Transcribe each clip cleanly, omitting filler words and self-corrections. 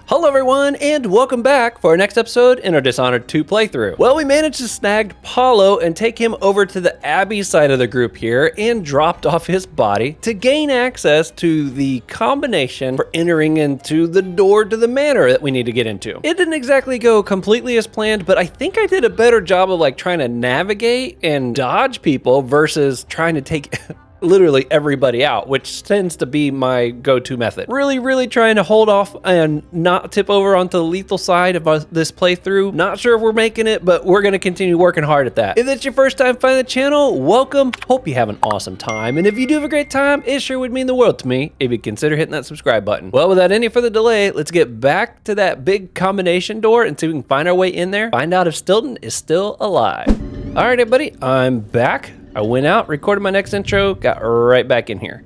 Hello everyone, and welcome back for our next episode in our Dishonored 2 playthrough. Well, we managed to snag Paulo and take him over to the Abbey side of the group here and dropped off his body to gain access to the combination for entering into the door to the manor that we need to get into. It didn't exactly go completely as planned, but I think I did a better job of trying to navigate and dodge people versus trying to take literally everybody out, which tends to be my go-to method. Really trying to hold off and not tip over onto the lethal side of this playthrough. Not sure if we're making it, but we're gonna continue working hard at that. If it's your first time finding the channel, welcome. Hope you have an awesome time. And if you do have a great time, it sure would mean the world to me if you consider hitting that subscribe button. Well, without any further delay, let's get back to that big combination door and see if we can find our way in there. Find out if Stilton is still alive. All right, everybody, I'm back. I went out, recorded my next intro, got right back in here.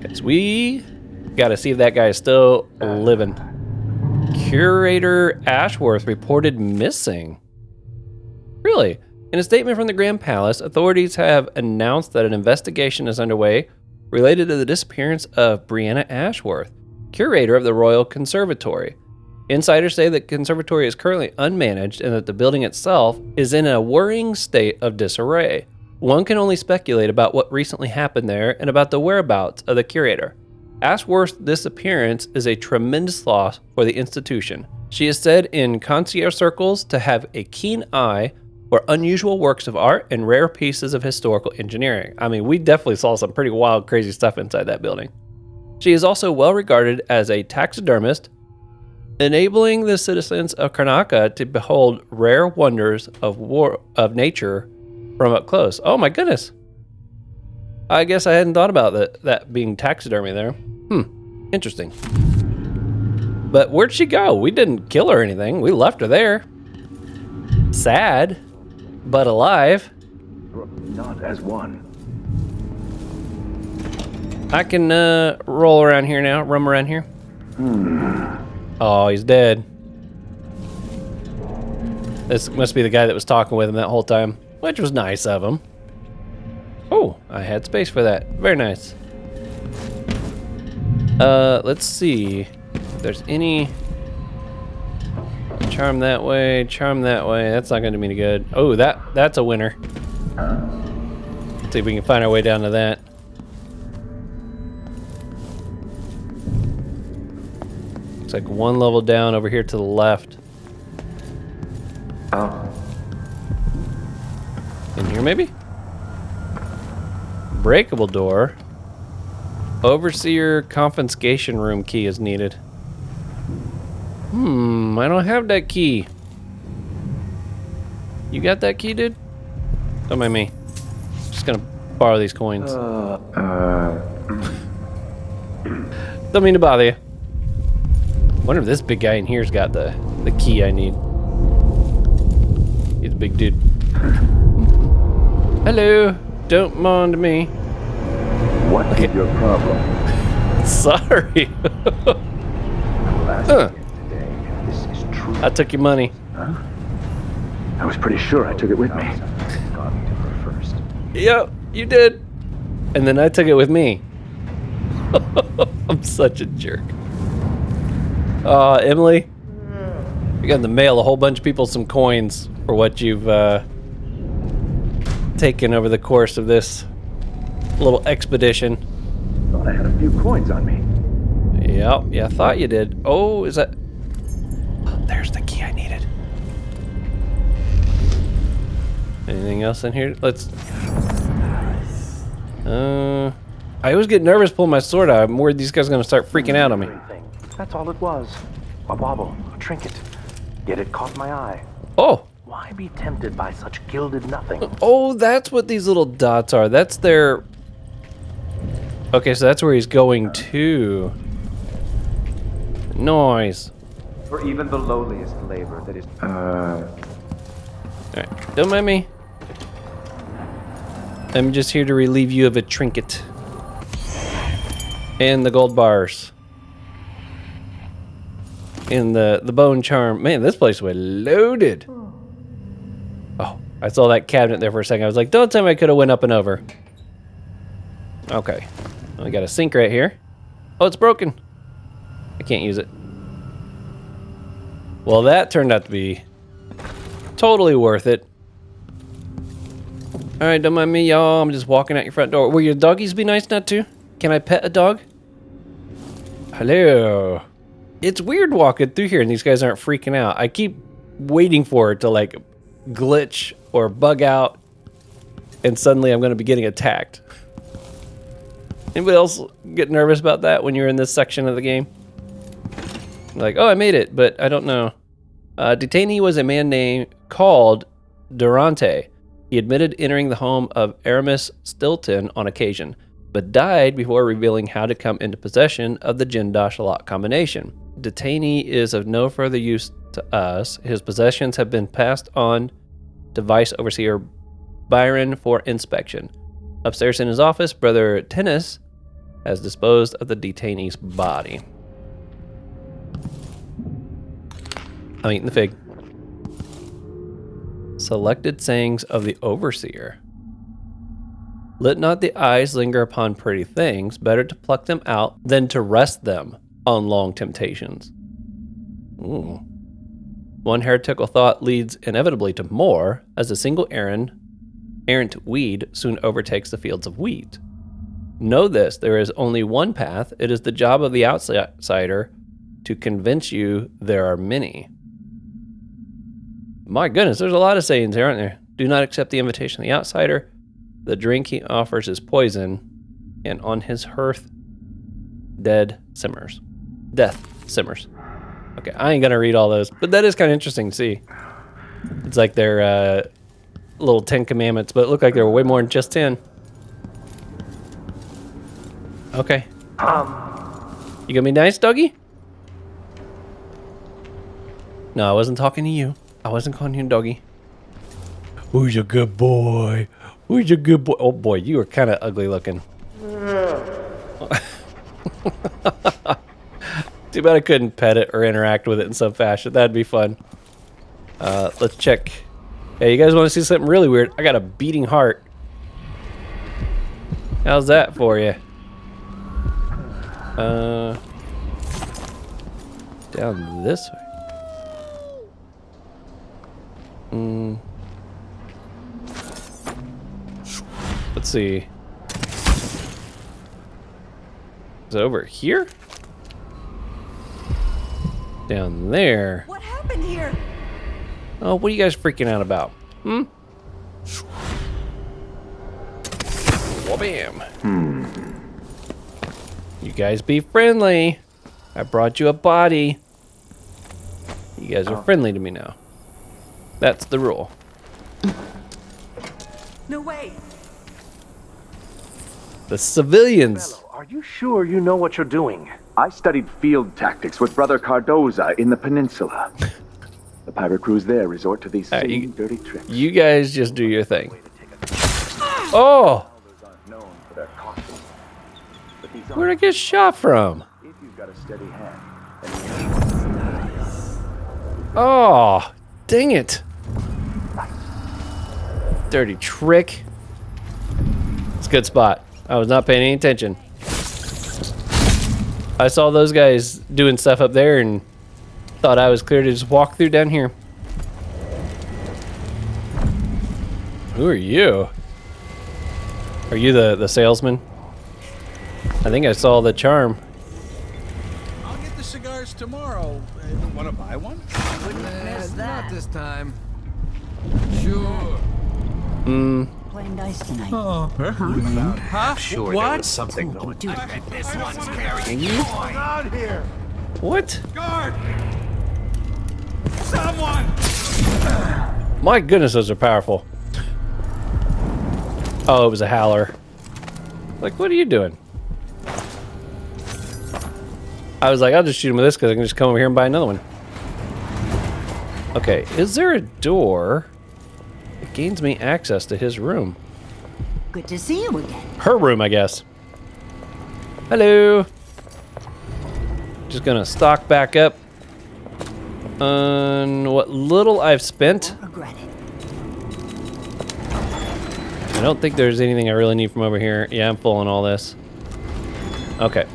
Because we gotta see if that guy is still living. Curator Ashworth reported missing. Really? In a statement from the Grand Palace, authorities have announced that an investigation is underway related to the disappearance of Brianna Ashworth, curator of the Royal Conservatory. Insiders say that the conservatory is currently unmanaged and that the building itself is in a worrying state of disarray. One can only speculate about what recently happened there and about the whereabouts of the curator. Ashworth's disappearance is a tremendous loss for the institution. She is said in concierge circles to have a keen eye for unusual works of art and rare pieces of historical engineering. I mean, we definitely saw some pretty wild, crazy stuff inside that building. She is also well regarded as a taxidermist, enabling the citizens of Karnaca to behold rare wonders of nature from up close. Oh my goodness. I guess I hadn't thought about that being taxidermy there. Interesting. But where'd she go? We didn't kill her or anything. We left her there. Sad, but alive. Not as one. I can roll around here now, roam around here. Oh, he's dead. This must be the guy that was talking with him that whole time, which was nice of him. Oh, I had space for that. Very nice. Let's see if there's any charm that way, charm that way. That's not gonna do me any good. Oh, that's a winner. Let's see if we can find our way down to that. Looks like one level down over here to the left. Oh. In here, maybe? Breakable door. Overseer confiscation room key is needed. I don't have that key. You got that key, dude? Don't mind me. Just gonna borrow these coins. Don't mean to bother you. Wonder if this big guy in here's got the key I need. He's a big dude. Hello, don't mind me. What is your problem? Sorry. Today, this is true. I took your money. Huh? I was pretty sure I took it with me. First. Yep, you did. And then I took it with me. I'm such a jerk. Emily, you got to mail a whole bunch of people some coins for what you've taken over the course of this little expedition. Thought I had a few coins on me. Yep, yeah, I thought you did. Oh, is that... Oh, there's the key I needed. Anything else in here? Let's... I always get nervous pulling my sword out. I'm worried these guys are going to start freaking out on me. That's all it was. A bauble, a trinket. Yet it caught my eye. Oh! Why be tempted by such gilded nothing? Oh, that's what these little dots are. That's their... Okay, so that's where he's going to. Noise. For even the lowliest labor that is... Alright, don't mind me. I'm just here to relieve you of a trinket. And the gold bars. And the bone charm. Man, this place was loaded. Oh, I saw that cabinet there for a second. I was like, don't tell me I could have went up and over. Okay. We got a sink right here. Oh, it's broken. I can't use it. Well, that turned out to be totally worth it. All right, don't mind me, y'all. I'm just walking out your front door. Will your doggies be nice not to? Can I pet a dog? Hello. It's weird walking through here and these guys aren't freaking out. I keep waiting for it to like glitch or bug out and suddenly I'm going to be getting attacked. Anybody else get nervous about that when you're in this section of the game? Like, oh, I made it, but I don't know. Detainee was a man named called Durante. He admitted entering the home of Aramis Stilton on occasion, but died before revealing how to come into possession of the Jin-Dash lock combination. Detainee is of no further use to us. His possessions have been passed on to Vice Overseer Byron for inspection. Upstairs in his office, Brother Tennis has disposed of the detainee's body. I'm eating the fig. Selected sayings of the Overseer. Let not the eyes linger upon pretty things, better to pluck them out than to rest them on long temptations. Ooh. One heretical thought leads inevitably to more, as a single errant weed soon overtakes the fields of wheat. Know this, there is only one path. It is the job of the outsider to convince you there are many. My goodness, there's a lot of sayings here, aren't there? Do not accept the invitation of the outsider. The drink he offers is poison, and on his hearth, death simmers. Okay, I ain't gonna read all those, but that is kind of interesting to see. It's like they're little 10 commandments, but it looked like there were way more than just 10. Okay. You gonna be nice, doggy? No, I wasn't talking to you. I wasn't calling you doggy. Who's your good boy? Who's your good boy? Oh boy, you are kind of ugly looking. Too bad I couldn't pet it or interact with it in some fashion. That'd be fun. Let's check. Hey, you guys want to see something really weird? I got a beating heart. How's that for you? Down this way. Let's see. Is it over here? Down there. What happened here? Oh, what are you guys freaking out about? Well, bam. You guys be friendly. I brought you a body. You guys are friendly to me now. That's the rule. No way. The civilians. Fellow, are you sure you know what you're doing? I studied field tactics with Brother Cardoza in the peninsula. The pirate crews there resort to these same dirty tricks. You guys just do your thing. Oh! Where'd I get shot from? If you've got a steady hand. Oh, dang it. Dirty trick. It's a good spot. I was not paying any attention. I saw those guys doing stuff up there and thought I was clear to just walk through down here. Who are you? Are you the salesman? I think I saw the charm. I'll get the cigars tomorrow. Want to buy one? Not this time. Sure. Playing dice tonight. Oh, huh? Sure, what? there was something going Do it. This one's carrying you? going on here? What? Guard! Someone! My goodness, those are powerful. Oh, it was a howler. Like, what are you doing? I was like, I'll just shoot him with this because I can just come over here and buy another one. Okay, is there a door that gains me access to his room? Good to see you again. Her room, I guess. Hello. Just gonna stock back up on what little I've spent. Won't regret it. I don't think there's anything I really need from over here. Yeah, I'm full on all this. Okay.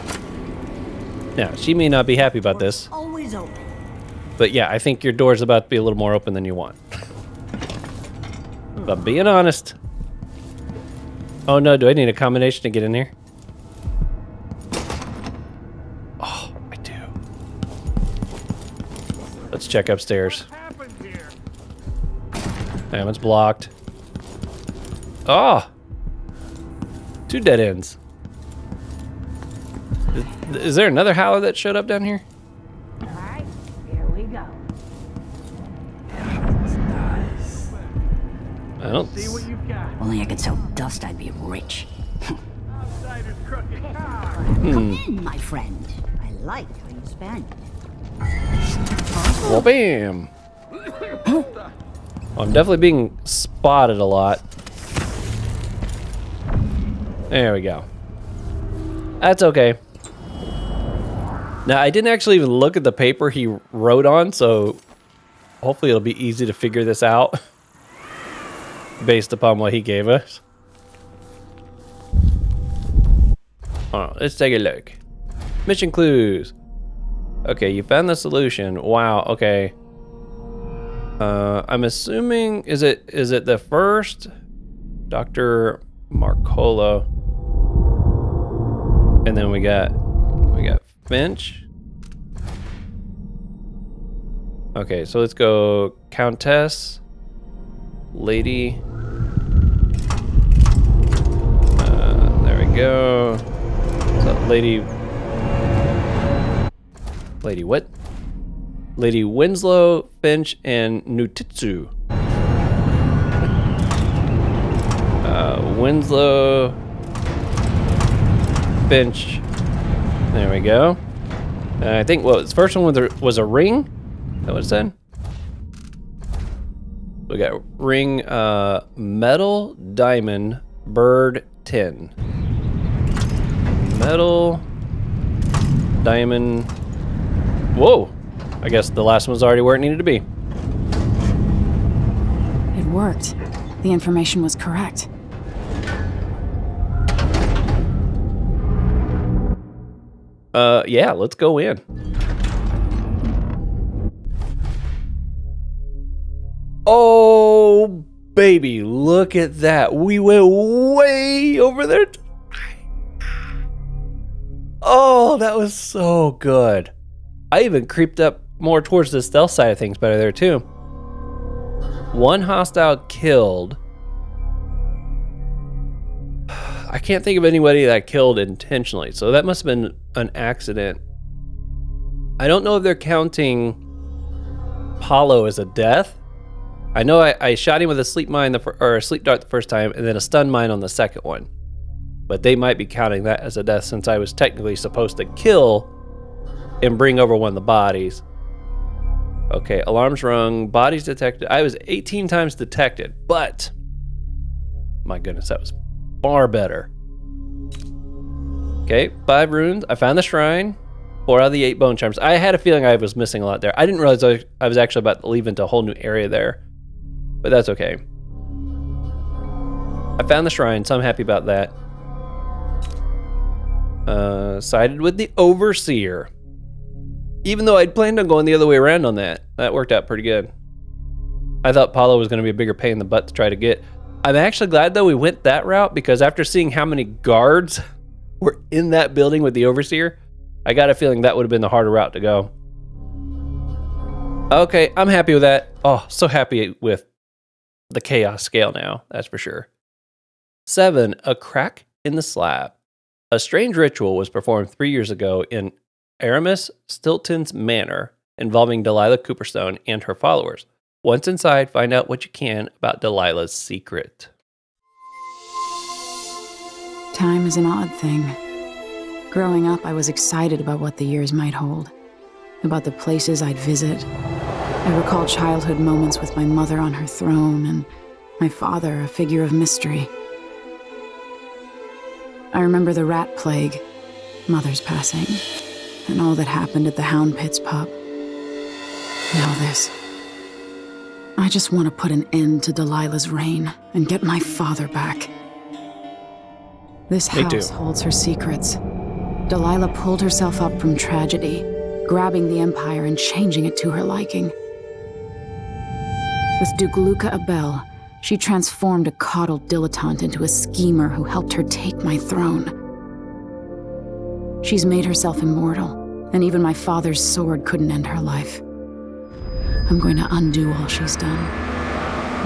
Now, she may not be happy about this. Always open. But yeah, I think your door's about to be a little more open than you want. If I'm being honest. Oh no, do I need a combination to get in here? Oh, I do. Let's check upstairs. Damn, it's blocked. Oh! 2 dead ends. Is there another howler that showed up down here? Alright, here we go. I don't See what you've got. Only I could sell dust, I'd be rich. Outsider's crooked car. Come in, my friend. I like how you spend. Well, bam! I'm definitely being spotted a lot. There we go. That's okay. Now, I didn't actually even look at the paper he wrote on, so hopefully it'll be easy to figure this out based upon what he gave us. Oh, let's take a look. Mission clues. Okay, you found the solution. Wow, okay. I'm assuming, is it the first? Dr. Marcolo. And then we got Finch. Okay, so let's go Countess, Lady. There we go. So Lady what? Lady Winslow, Finch, and Nutitsu. Winslow, Finch. There we go. I think what the first one was a ring. Is that what it said? We got ring, metal, diamond, bird, tin. Metal, diamond. Whoa! I guess the last one's already where it needed to be. It worked. The information was correct. Yeah, let's go in. Oh, baby, look at that. We went way over there. Oh, that was so good. I even creeped up more towards the stealth side of things better there, too. 1 hostile killed. I can't think of anybody that killed intentionally, so that must have been an accident. I don't know if they're counting Paulo as a death. I know I shot him with a sleep mine or a sleep dart the first time, and then a stun mine on the second one. But they might be counting that as a death since I was technically supposed to kill and bring over one of the bodies. Okay, alarms rung, bodies detected. I was 18 times detected, but my goodness, that was far better. Okay, 5 runes. I found the shrine. 4 out of the 8 bone charms. I had a feeling I was missing a lot there. I didn't realize I was actually about to leave into a whole new area there, but that's okay. I found the shrine, so I'm happy about that. Sided with the Overseer. Even though I'd planned on going the other way around on that. That worked out pretty good. I thought Paulo was going to be a bigger pain in the butt to try to get. I'm actually glad, though, we went that route, because after seeing how many guards were in that building with the Overseer, I got a feeling that would have been the harder route to go. Okay, I'm happy with that. Oh, so happy with the chaos scale now, that's for sure. 7, a crack in the slab. A strange ritual was performed 3 years ago in Aramis Stilton's manor involving Delilah Cooperstone and her followers. Once inside, find out what you can about Delilah's secret. Time is an odd thing. Growing up, I was excited about what the years might hold, about the places I'd visit. I recall childhood moments with my mother on her throne and my father, a figure of mystery. I remember the rat plague, Mother's passing, and all that happened at the Hound Pits pub. Now this. I just want to put an end to Delilah's reign and get my father back. This house holds her secrets. Delilah pulled herself up from tragedy, grabbing the Empire and changing it to her liking. With Duke Luca Abel, she transformed a coddled dilettante into a schemer who helped her take my throne. She's made herself immortal, and even my father's sword couldn't end her life. I'm going to undo all she's done.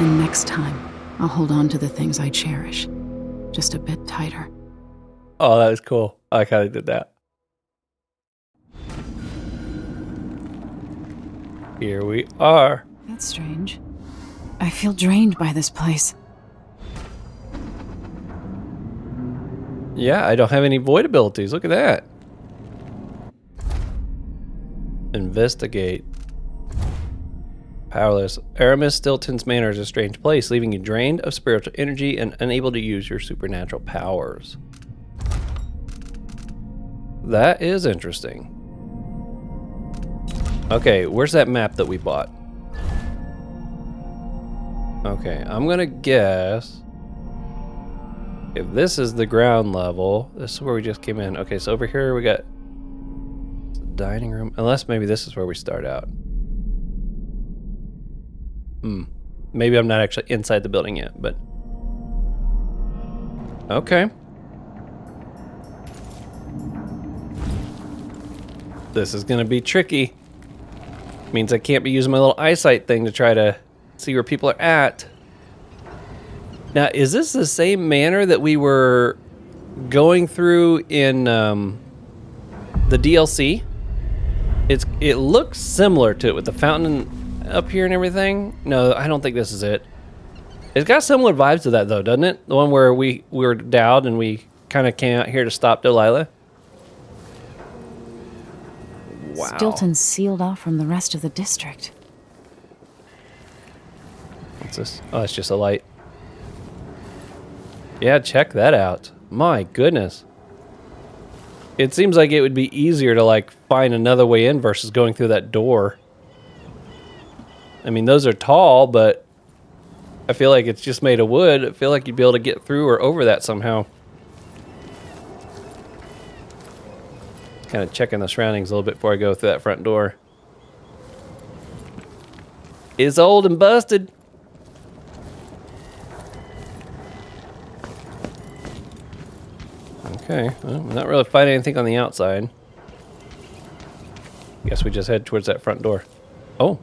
And next time, I'll hold on to the things I cherish, just a bit tighter. Oh, that was cool. I like how they did that. Here we are. That's strange. I feel drained by this place. Yeah, I don't have any void abilities. Look at that. Investigate. Powerless. Aramis Stilton's manor is a strange place, leaving you drained of spiritual energy and unable to use your supernatural powers. That is interesting. Okay, where's that map that we bought? Okay, I'm gonna guess if this is the ground level, this is where we just came in. Okay, so over here we got the dining room, unless maybe this is where we start out. Maybe I'm not actually inside the building yet, but okay. This is gonna be tricky. Means I can't be using my little eyesight thing to try to see where people are at. Now, is this the same manor that we were going through in the DLC? It looks similar to it with the fountain up here and everything. No, I don't think this is it. It's got similar vibes to that though, doesn't it? The one where we were Dowd and we kind of came out here to stop Delilah. Wow. Stilton's sealed off from the rest of the district. What's this? Oh, it's just a light. Yeah, check that out. My goodness. It seems like it would be easier to like find another way in versus going through that door. I mean, those are tall, but I feel like it's just made of wood. I feel like you'd be able to get through or over that somehow. Kind of checking the surroundings a little bit before I go through that front door. It's old and busted. Okay, well, I'm not really finding anything on the outside. Guess we just head towards that front door. Oh.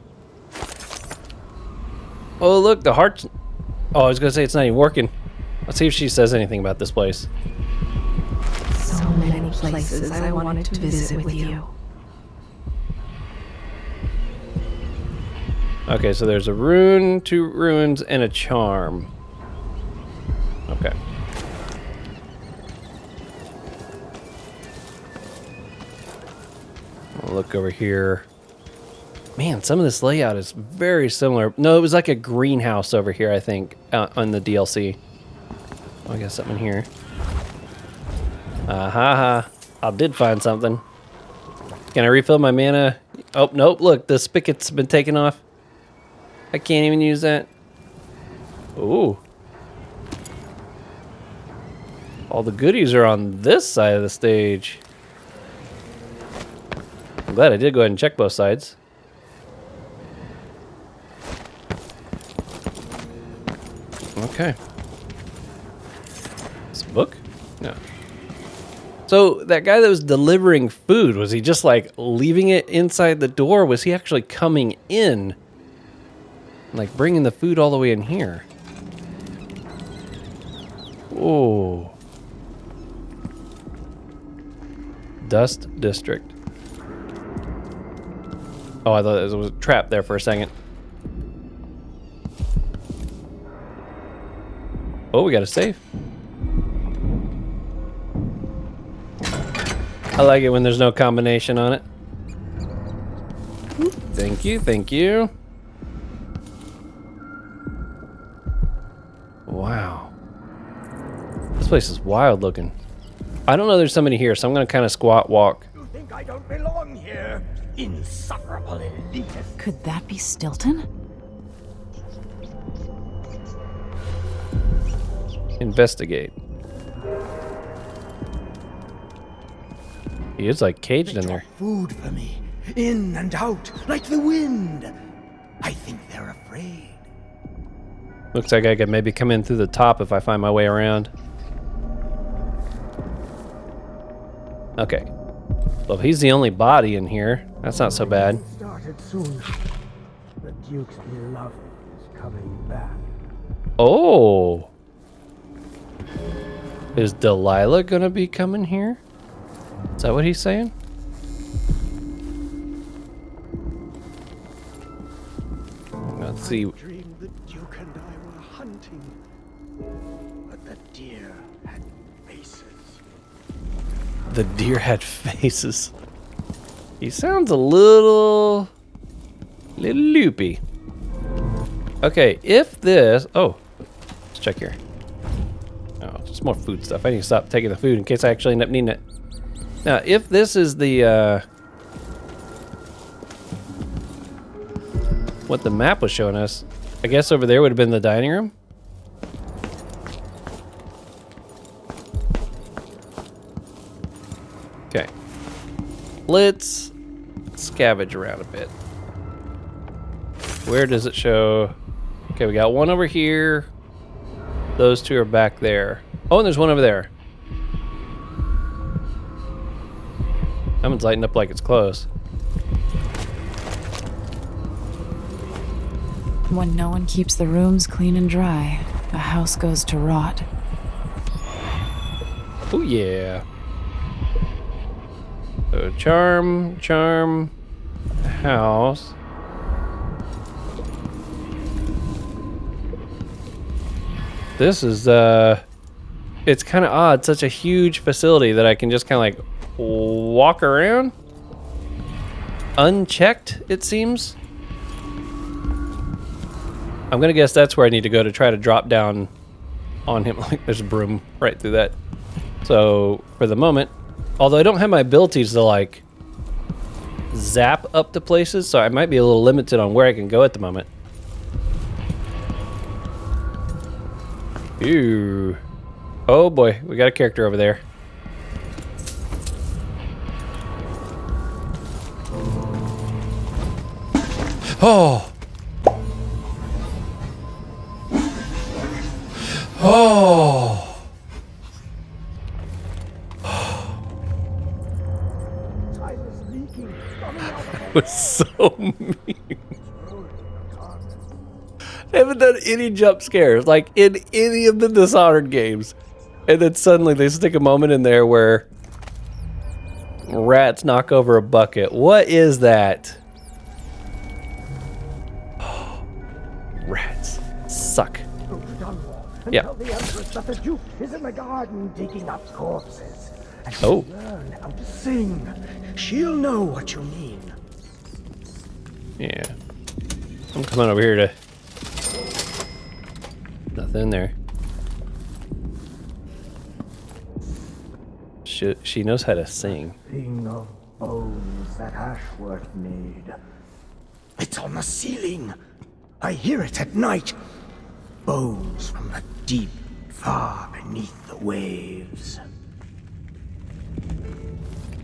Oh, look, the heart's... Oh, I was going to say it's not even working. Let's see if she says anything about this place. So many places I wanted to visit with you. Okay, so there's a rune, 2 runes, and a charm. Okay. I'll look over here. Man, some of this layout is very similar. No, it was like a greenhouse over here, I think, on the DLC. Oh, I got something here. I did find something. Can I refill my mana? Oh, nope, look, the spigot's been taken off. I can't even use that. Ooh. All the goodies are on this side of the stage. I'm glad I did go ahead and check both sides. Okay. This book? No. So that guy that was delivering food, was he just like leaving it inside the door? Was he actually coming in? Like bringing the food all the way in here? Oh. Dust District. Oh, I thought there was a trap there for a second. Oh, we got a safe. I like it when there's no combination on it. Thank you, thank you. Wow. This place is wild looking. I don't know there's somebody here, so I'm gonna kind of squat walk. You think I don't belong here? Insufferable elitist. Could that be Stilton? Investigate. He is like caged in there. Food for me. in and out, like the wind. I think they're afraid. Looks like I could maybe come in through the top if I find my way around. Okay. Well, if he's the only body in here, that's not so bad. Started soon. The Duke's beloved is coming back. Oh. Is Delilah gonna be coming here? Is that what he's saying? Let's see. I dreamed the Duke and I were hunting, but the deer had faces. The deer had faces. He sounds a little loopy. Okay, if this... Oh, let's check here. Oh, just more food stuff. I need to stop taking the food in case I actually end up needing it. Now, if this is the... what the map was showing us, I guess over there would have been the dining room. Okay. Let's scavenge around a bit. Where does it show? Okay, we got one over here. Those two are back there. Oh, and there's one over there. That one's lighting up like it's close. When no one keeps the rooms clean and dry, a house goes to rot. Oh yeah. So charm, house. This is it's kind of odd, such a huge facility that I can just kind of like walk around unchecked, it seems. I'm gonna guess that's where I need to go to try to drop down on him. Like there's a broom right through that. So for the moment, although I don't have my abilities to like zap up to places, so I might be a little limited on where I can go at the moment. Ooh. Oh boy, we got a character over there. Oh! Oh! That was so mean. I haven't done any jump scares, like in any of the Dishonored games. And then suddenly they stick a moment in there where rats knock over a bucket. What is that? Rats suck. Go to Dunwall and Yeah. tell the Empress that the Duke is in the garden digging up corpses. And Oh. learn how to sing. She'll know what you mean. Yeah. I'm coming over here to... Nothing in there. She knows how to sing. Thing of bones that Ashworth made. It's on the ceiling. I hear it at night. Bones from the deep, far beneath the waves.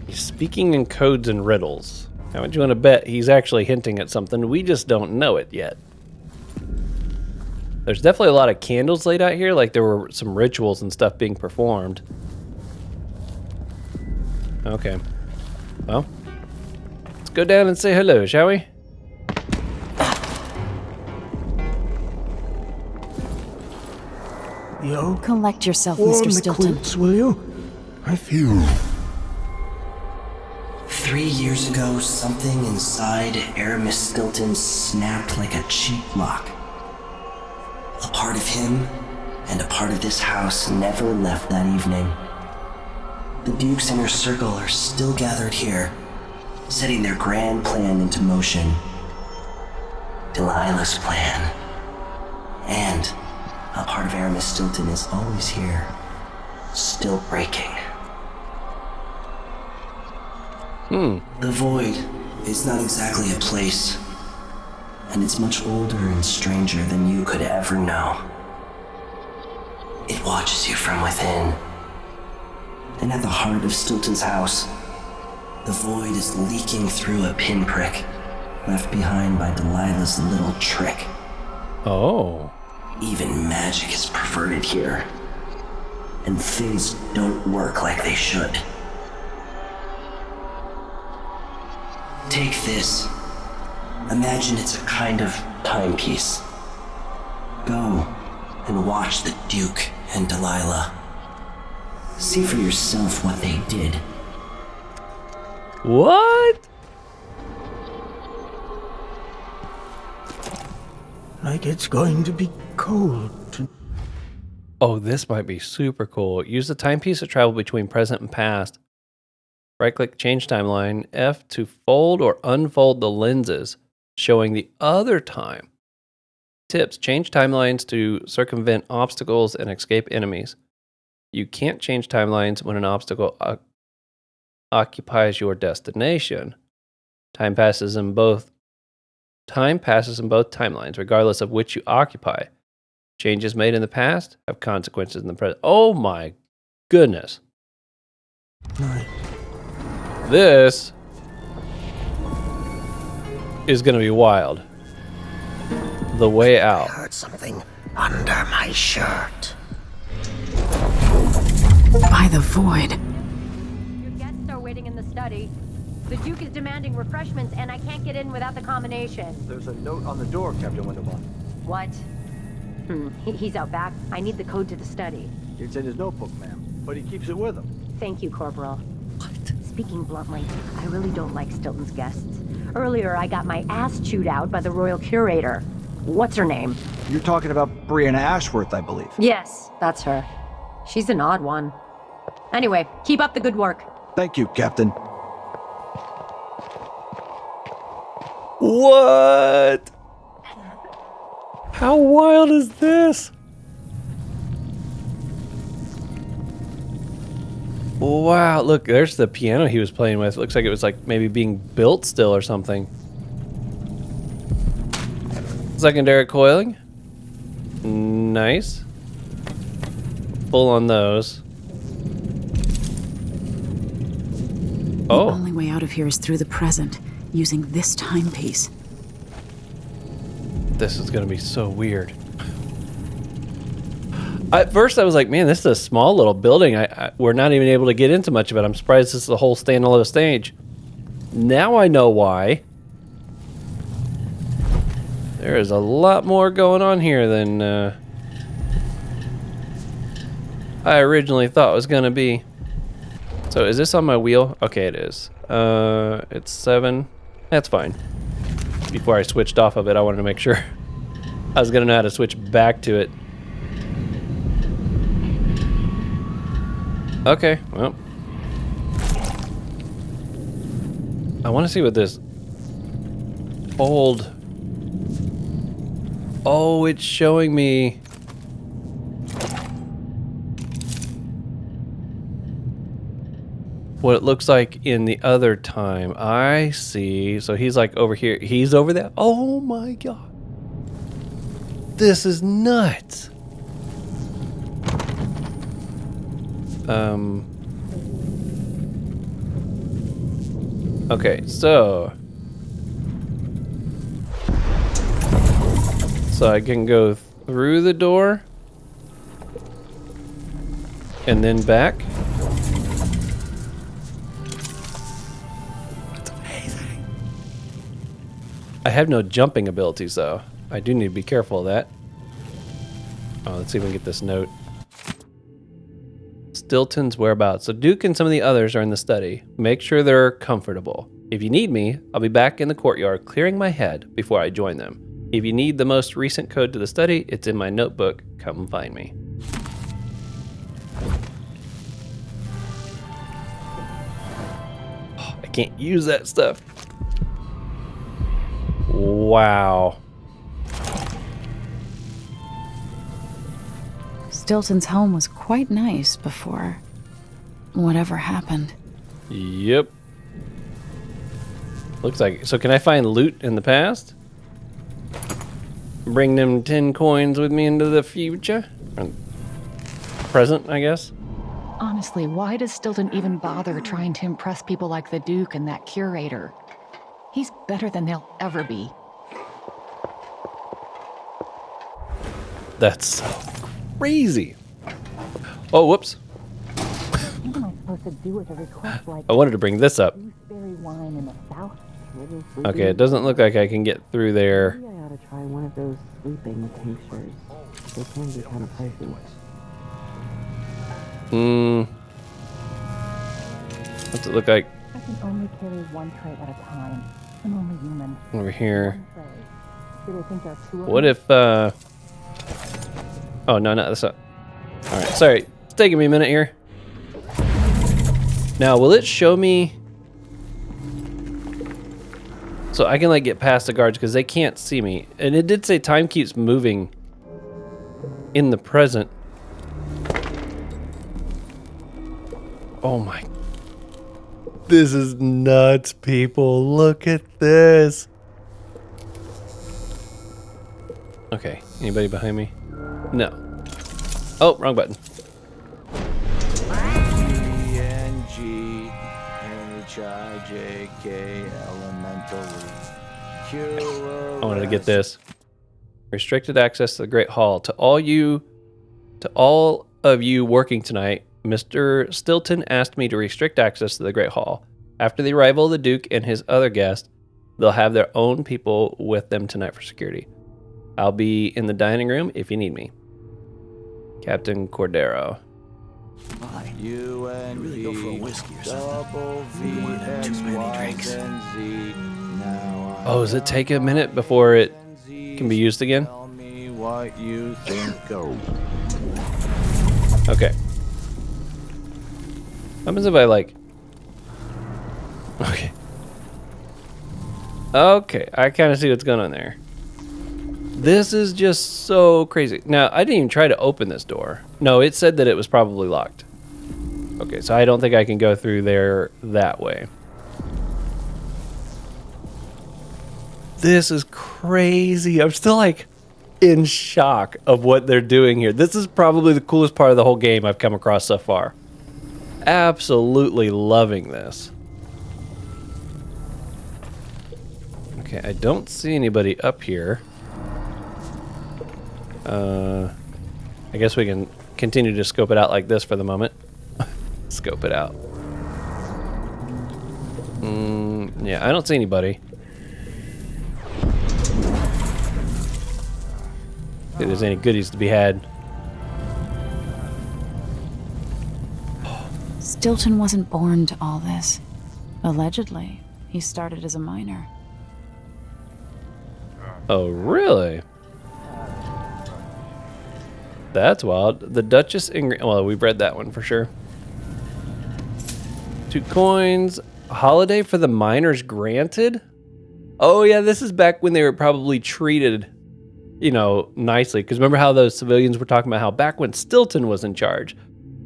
He's speaking in codes and riddles. How much you want to bet he's actually hinting at something? We just don't know it yet. There's definitely a lot of candles laid out here, like there were some rituals and stuff being performed. Okay. Well, let's go down and say hello, shall we? Yo, Collect yourself, warm Mr. the Stilton. quilts, will you? I feel 3 years ago, something inside Aramis Stilton snapped like a cheap lock. A part of him and a part of this house never left that evening. The Duke's inner circle are still gathered here, setting their grand plan into motion. Delilah's plan. And a part of Aramis Stilton is always here, still breaking. The Void is not exactly a place, and it's much older and stranger than you could ever know. It watches you from within. And at the heart of Stilton's house The void is leaking through a pinprick, left behind by Delilah's little trick. Oh. Even magic is perverted here. And things don't work like they should. Take this. Imagine it's a kind of timepiece. Go and watch the Duke and Delilah. See for yourself what they did. What? Like it's going to be cold. Oh, this might be super cool. Use the timepiece to travel between present and past. Right-click, change timeline. F to fold or unfold the lenses, showing the other time. Tips, change timelines to circumvent obstacles and escape enemies. You can't change timelines when an obstacle occupies your destination. Time passes in both timelines, regardless of which you occupy. Changes made in the past have consequences in the present. Oh my goodness. Nice. This is going to be wild. The way out. I heard something under my shirt. By the void. Your guests are waiting in the study. The Duke is demanding refreshments, and I can't get in without the combination. There's a note on the door, Captain Winterbourne. What? He's out back. I need the code to the study. It's in his notebook, ma'am, but he keeps it with him. Thank you, Corporal. Speaking bluntly, I really don't like Stilton's guests. Earlier, I got my ass chewed out by the Royal Curator. What's her name? You're talking about Brianna Ashworth, I believe. Yes, that's her. She's an odd one. Anyway, keep up the good work. Thank you, Captain. What? How wild is this? Wow, look, there's the piano he was playing with. Looks like it was like maybe being built still or something. Secondary coiling. Nice. Full on those. Oh. The only way out of here is through the present, using this timepiece. This is gonna be so weird. At first I was like, man, this is a small little building. We're not even able to get into much of it. I'm surprised this is a whole standalone stage. Now I know why. There is a lot more going on here than I originally thought was gonna be. So is this on my wheel? Okay, it is. It's 7. That's fine. Before I switched off of it, I wanted to make sure I was gonna know how to switch back to it. Okay, well. I want to see what this old... Oh, it's showing me... what it looks like in the other time. I see. So he's like over here. He's over there. Oh my god. This is nuts. Okay, so I can go through the door and then back. That's amazing. I have no jumping abilities though. I do need to be careful of that. Oh, let's see if we can get this note. Stilton's whereabouts. So Duke and some of the others are in the study. Make sure they're comfortable. If you need me, I'll be back in the courtyard clearing my head before I join them. If you need the most recent code to the study, it's in my notebook. Come find me. Oh, I can't use that stuff. Wow. Stilton's home was quite nice before whatever happened. Yep. Looks like. So can I find loot in the past? Bring them 10 coins with me into the future? Or present, I guess. Honestly, why does Stilton even bother trying to impress people like the Duke and that curator? He's better than they'll ever be. That's so crazy. Oh, whoops. What am I supposed to do with a request like I wanted to bring this up. gooseberry wine in the south? Okay, it doesn't look like I can get through there. Maybe I ought to try one of those sleeping tinctures. They can be kind of pricey. What's it look like I can only carry one tray at a time. I'm only human. over here? Do they think there are two of What them? if, oh, no, not this up. All right, sorry. It's taking me a minute here. Now, will it show me... So I can, like, get past the guards because they can't see me. And it did say time keeps moving in the present. Oh, my... This is nuts, people. Look at this. Okay, anybody behind me? No. Oh, wrong button. E-N-G-H-I-J-K elementally. I wanted to get this. Restricted access to the Great Hall. To all of you working tonight, Mr. Stilton asked me to restrict access to the Great Hall. After the arrival of the Duke and his other guests, they'll have their own people with them tonight for security. I'll be in the dining room if you need me. Captain Cordero. You and really go for a whiskey or something. V One of them too many drinks. Oh, does it take a minute before it can be used again? Tell me what you think. Go. Okay. What happens if I like... Okay. Okay, I kind of see what's going on there. This is just so crazy. Now, I didn't even try to open this door. No, it said that it was probably locked. Okay, so I don't think I can go through there that way. This is crazy. I'm still like in shock of what they're doing here. This is probably the coolest part of the whole game I've come across so far. Absolutely loving this. Okay, I don't see anybody up here. I guess we can continue to scope it out like this for the moment. Scope it out. Yeah, I don't see anybody. See if there's any goodies to be had. Stilton wasn't born to all this. Allegedly, he started as a miner. Oh, really? That's wild. The Duchess well, we've read that one for sure. 2 coins. Holiday for the miners granted? Oh yeah, this is back when they were probably treated, you know, nicely. Because remember how those civilians were talking about how back when Stilton was in charge,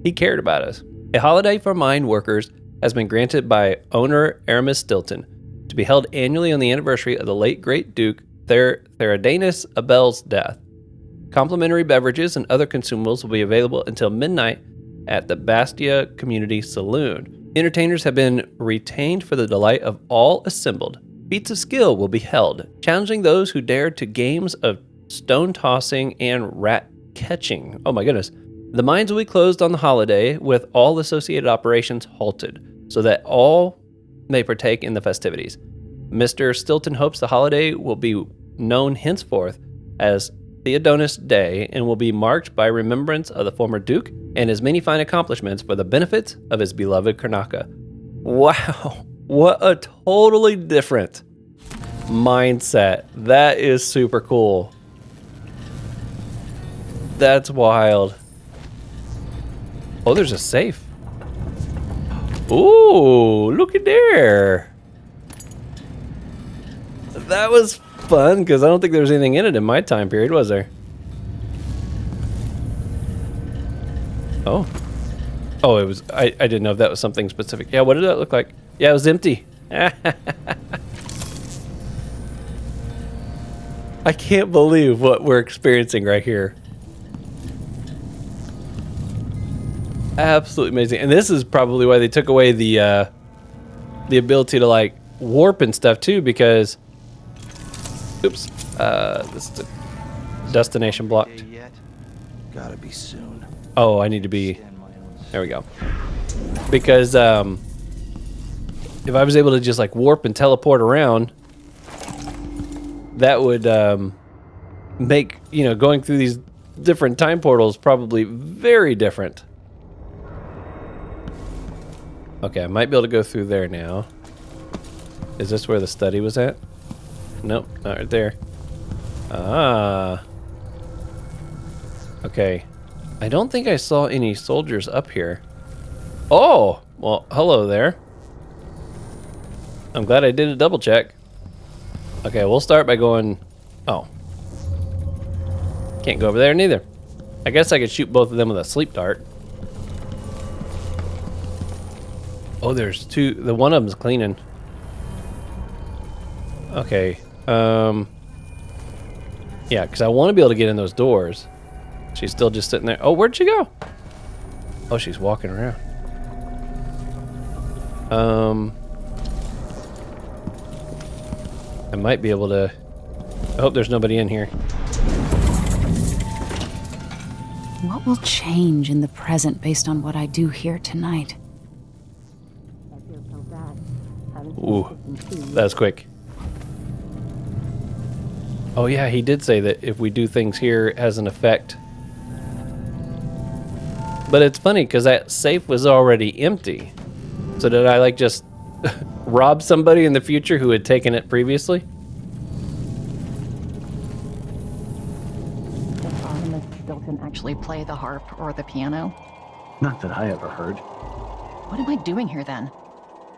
he cared about us. A holiday for mine workers has been granted by owner Aramis Stilton to be held annually on the anniversary of the late great Duke Theridanus Abel's death. Complimentary beverages and other consumables will be available until midnight at the Bastia Community Saloon. Entertainers have been retained for the delight of all assembled. Feats of skill will be held, challenging those who dare to games of stone tossing and rat catching. Oh my goodness. The mines will be closed on the holiday with all associated operations halted so that all may partake in the festivities. Mr. Stilton hopes the holiday will be known henceforth as Theodonis Day and will be marked by remembrance of the former Duke and his many fine accomplishments for the benefit of his beloved Karnaca. Wow, what a totally different mindset. That is super cool. That's wild. Oh, there's a safe. Ooh, look at there. That was fun because I don't think there was anything in it in my time period, was there? Oh. Oh, it was. I didn't know if that was something specific. Yeah, what did that look like? Yeah, it was empty. I can't believe what we're experiencing right here. absolutely amazing. And this is probably why they took away the ability to like warp and stuff too, because oops, this is a destination blocked. Gotta be soon. Oh, I need to be. There we go. Because if I was able to just like warp and teleport around, that would make, you know, going through these different time portals probably very different. Okay, I might be able to go through there now. Is this where the study was at? Nope, not right there. Ah. Okay. I don't think I saw any soldiers up here. Oh! Well, hello there. I'm glad I did a double check. Okay, we'll start by going... Oh. Can't go over there neither. I guess I could shoot both of them with a sleep dart. Oh, there's two. The one of them's cleaning. Okay. Yeah, because I want to be able to get in those doors. She's still just sitting there. Oh, where'd she go? Oh, she's walking around. I might be able to... I hope there's nobody in here. What will change in the present based on what I do here tonight? Ooh, that was quick. Oh yeah, he did say that if we do things here, it has an effect. But it's funny, because that safe was already empty. So did I, like, just rob somebody in the future who had taken it previously? Does Artemis Stilton actually play the harp or the piano? Not that I ever heard. What am I doing here, then?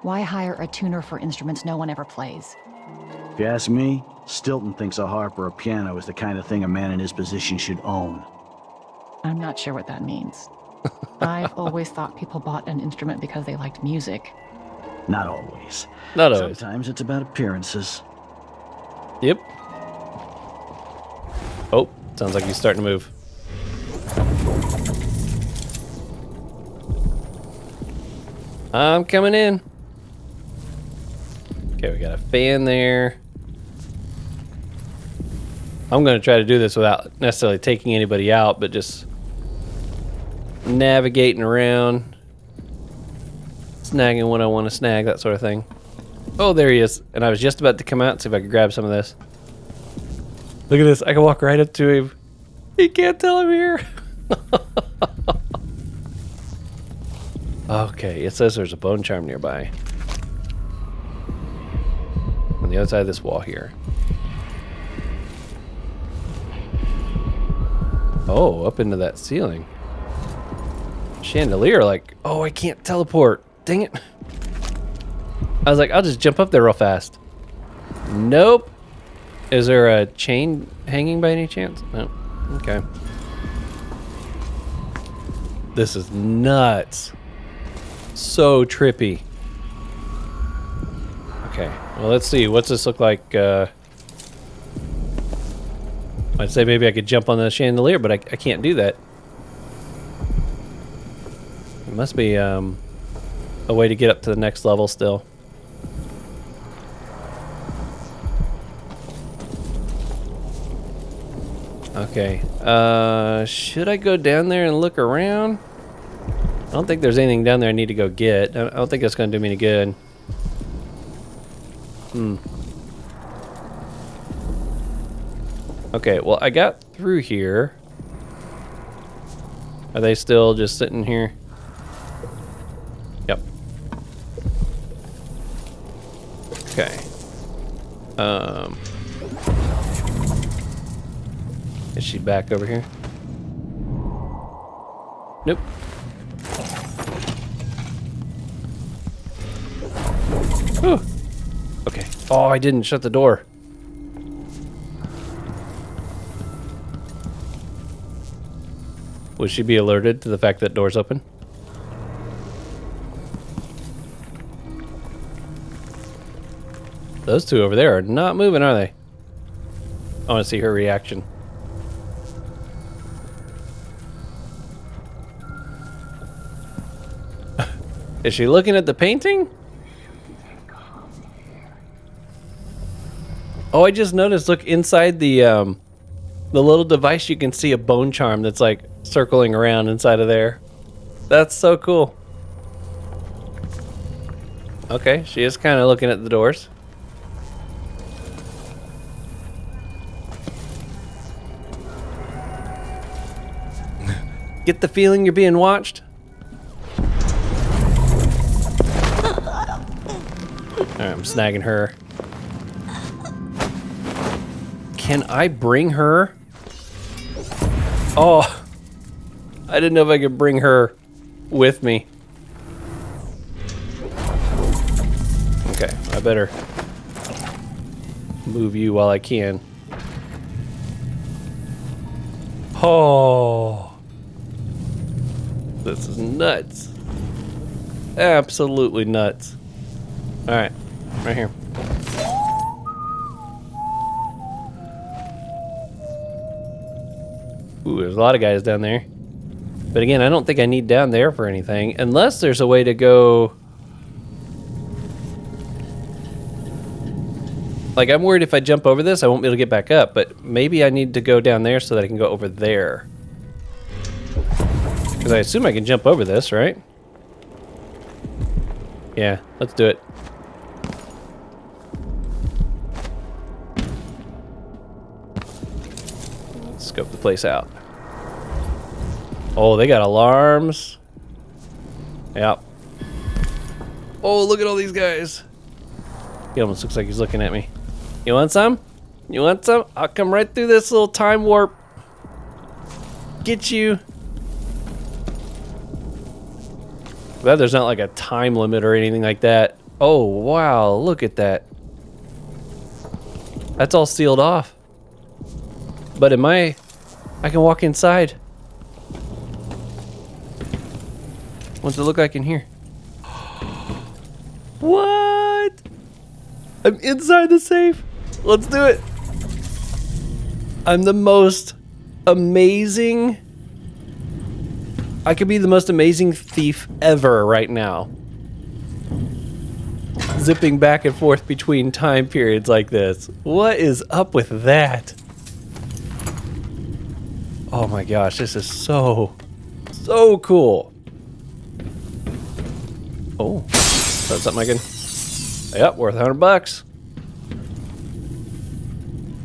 Why hire a tuner for instruments no one ever plays? If you ask me, Stilton thinks a harp or a piano is the kind of thing a man in his position should own. I'm not sure what that means. I've always thought people bought an instrument because they liked music. Not always. Not always. Sometimes it's about appearances. Yep. Oh, sounds like he's starting to move. I'm coming in. Okay, we got a fan there. I'm going to try to do this without necessarily taking anybody out, but just navigating around, snagging what I want to snag, that sort of thing. Oh, there he is. And I was just about to come out and see if I could grab some of this. Look at this. I can walk right up to him. He can't tell I'm here. Okay, it says there's a bone charm nearby. On the other side of this wall here. Oh, up into that ceiling. Chandelier, like, oh, I can't teleport. Dang it. I was like, I'll just jump up there real fast. Nope. Is there a chain hanging by any chance? No. Okay. This is nuts. So trippy. Okay, well, let's see. What's this look like? I'd say maybe I could jump on the chandelier, but I can't do that. There must be a way to get up to the next level still. Okay, should I go down there and look around? I don't think there's anything down there I need to go get. I don't think that's going to do me any good. Okay, well, I got through here. Are they still just sitting here? Yep. Okay. Is she back over here? Nope. Whew. Okay. Oh, I didn't shut the door. Would she be alerted to the fact that door's open? Those two over there are not moving, are they? I want to see her reaction. Is she looking at the painting? Oh, I just noticed, look, inside the little device, you can see a bone charm that's like circling around inside of there. That's so cool. Okay, she is kind of looking at the doors. Get the feeling you're being watched? Alright, I'm snagging her. Can I bring her? Oh, I didn't know if I could bring her with me. Okay, I better move you while I can. Oh, this is nuts. Absolutely nuts. All right, right here. Ooh, there's a lot of guys down there. But again, I don't think I need down there for anything, unless there's a way to go. Like, I'm worried if I jump over this, I won't be able to get back up, but maybe I need to go down there so that I can go over there. Because I assume I can jump over this, right? Yeah, let's do it. Let's scope the place out. Oh, they got alarms. Yep. Oh, look at all these guys. He almost looks like he's looking at me. You want some? You want some? I'll come right through this little time warp. Get you. Glad there's not like a time limit or anything like that. Oh, wow. Look at that. That's all sealed off. But I can walk inside. What's it look like in here? What? I'm inside the safe. Let's do it. I'm the most amazing. I could be the most amazing thief ever right now. Zipping back and forth between time periods like this. What is up with that? Oh my gosh, this is so cool. Oh, that's something I can. Yep, worth $100.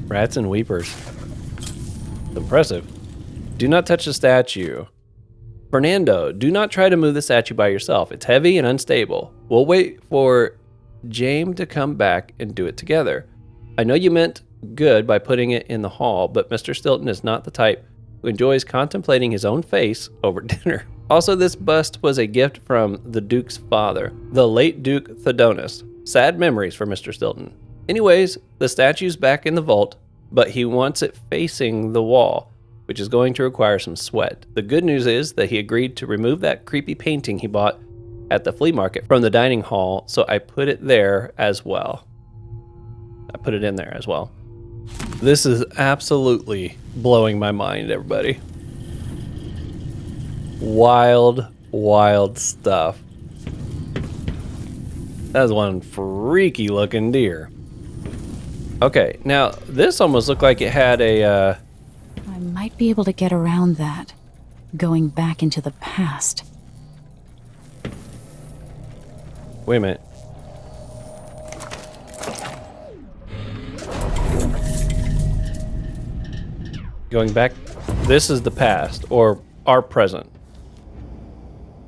Rats and weepers. Impressive. Do not touch the statue. Fernando, do not try to move the statue by yourself. It's heavy and unstable. We'll wait for James to come back and do it together. I know you meant good by putting it in the hall, but Mr. Stilton is not the type who enjoys contemplating his own face over dinner. Also, this bust was a gift from the Duke's father, the late Duke Theodonus. Sad memories for Mr. Stilton. Anyways, the statue's back in the vault, but he wants it facing the wall, which is going to require some sweat. The good news is that he agreed to remove that creepy painting he bought at the flea market from the dining hall, so I put it there as well. I put it in there as well. This is absolutely blowing my mind, everybody. Wild, wild stuff. That is one freaky looking deer. Okay, now this almost looked like it had a I might be able to get around that, going back into the past. Wait a minute. Going back, this is the past, or our present.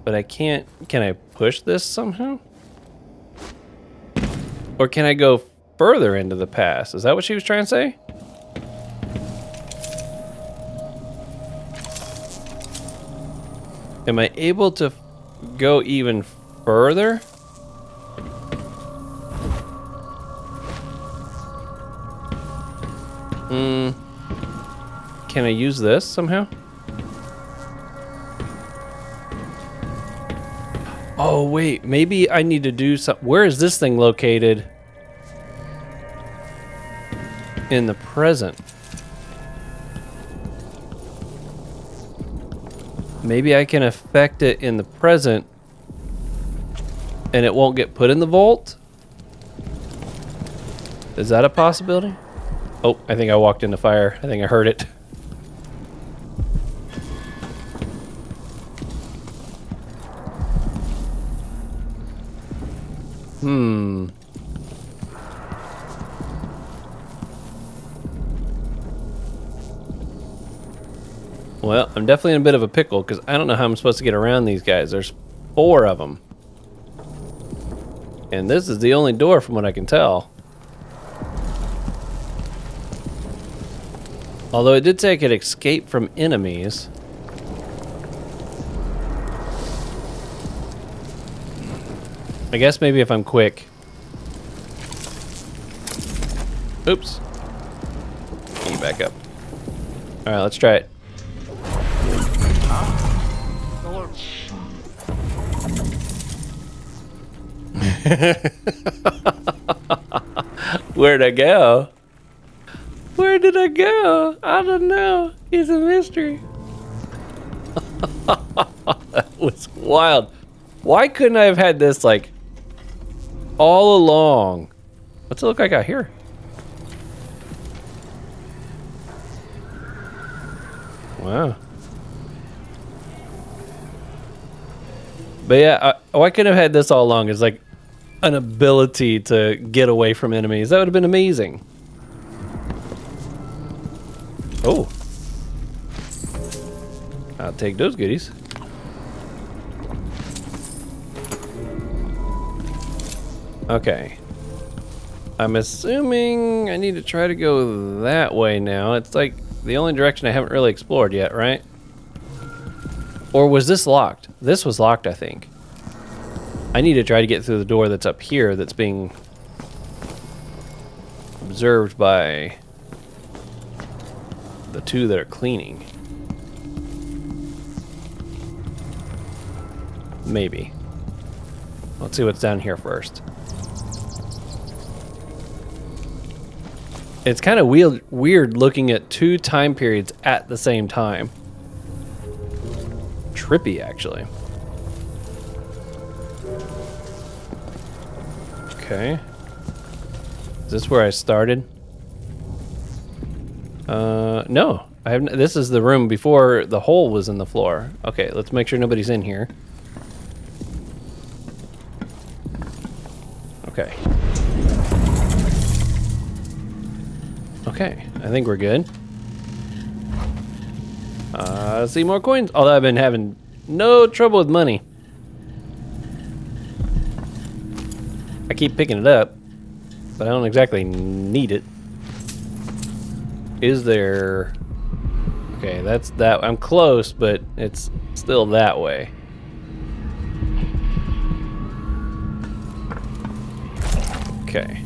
But I can't, can I push this somehow? Or can I go further into the past? Is that what she was trying to say? Am I able to go even further? Can I use this somehow? Oh wait, maybe I need to do something. Where is this thing located? In the present. Maybe I can affect it in the present and it won't get put in the vault? Is that a possibility? Oh, I think I walked into fire. I think I heard it. Well, I'm definitely in a bit of a pickle because I don't know how I'm supposed to get around these guys. There's 4 of them. And this is the only door from what I can tell. Although it did say I could escape from enemies. I guess maybe if I'm quick. Oops. Get you back up. Alright, let's try it. Where'd I go? Where did I go? I don't know. It's a mystery. That was wild. Why couldn't I have had this like all along? What's it look like out here? Wow. But yeah, why couldn't I have had this all along? It's like an ability to get away from enemies. That would have been amazing. Oh. I'll take those goodies. Okay. I'm assuming I need to try to go that way now. It's like the only direction I haven't really explored yet, right? Or was this locked? This was locked, I think. I need to try to get through the door that's up here that's being observed by the 2 that are cleaning. Maybe. Let's see what's down here first. It's kind of weird looking at 2 time periods at the same time. Trippy, actually. Okay. Is this where I started? No. I haven't. This is the room before the hole was in the floor. Okay, let's make sure nobody's in here. Okay. Okay, I think we're good. See more coins. Although I've been having no trouble with money. I keep picking it up, but I don't exactly need it. Is there... Okay, that's that. I'm close, but it's still that way. Okay.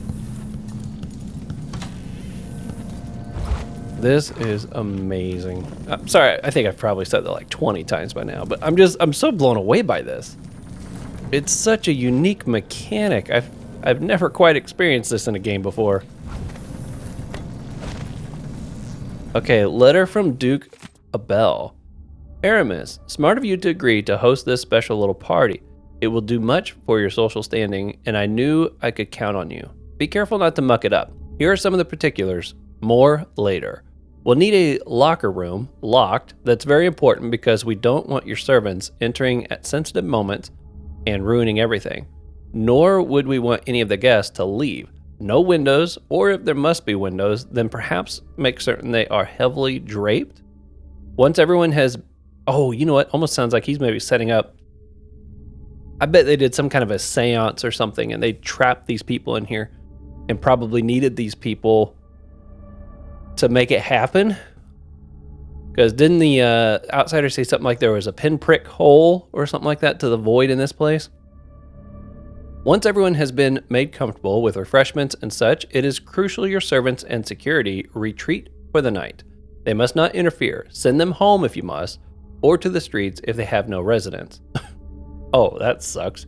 This is amazing. I'm sorry, I think I've probably said that like 20 times by now, but I'm so blown away by this. It's such a unique mechanic. I've never quite experienced this in a game before. Okay, letter from Duke Abel. Aramis, smart of you to agree to host this special little party. It will do much for your social standing, and I knew I could count on you. Be careful not to muck it up. Here are some of the particulars. More later. We'll need a locker room, locked. That's very important because we don't want your servants entering at sensitive moments and ruining everything. Nor would we want any of the guests to leave. No windows, or if there must be windows, then perhaps make certain they are heavily draped. Once everyone has... Oh, you know what? Almost sounds like he's maybe setting up... I bet they did some kind of a seance or something, and they trapped these people in here and probably needed these people to make it happen. Because didn't the outsider say something like there was a pinprick hole or something like that to the void in this place? Once everyone has been made comfortable with refreshments and such, it is crucial your servants and security retreat for the night. They must not interfere. Send them home if you must, or to the streets if they have no residence. Oh, that sucks.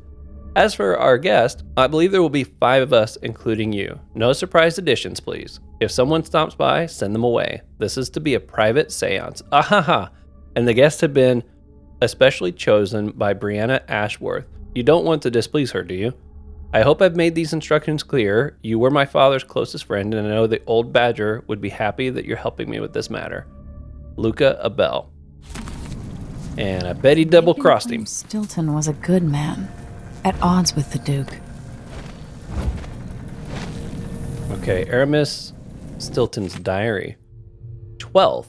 As for our guest, I believe there will be 5 of us, including you. No surprise additions, please. If someone stops by, send them away. This is to be a private seance. Ahaha! And the guests have been especially chosen by Brianna Ashworth. You don't want to displease her, do you? I hope I've made these instructions clear. You were my father's closest friend, and I know the old badger would be happy that you're helping me with this matter. Luca Abel. And I bet he double-crossed him. Stilton was a good man, at odds with the Duke. Okay, Aramis Stilton's diary. 12th.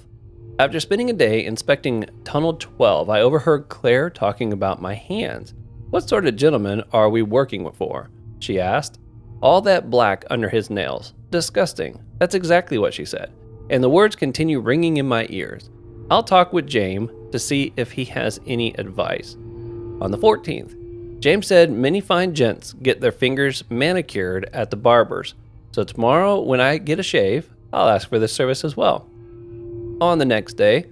After spending a day inspecting Tunnel 12, I overheard Claire talking about my hands. What sort of gentleman are we working for? She asked. All that black under his nails. Disgusting. That's exactly what she said. And the words continue ringing in my ears. I'll talk with James to see if he has any advice. On the 14th, James said many fine gents get their fingers manicured at the barber's. So tomorrow when I get a shave, I'll ask for this service as well. On the next day,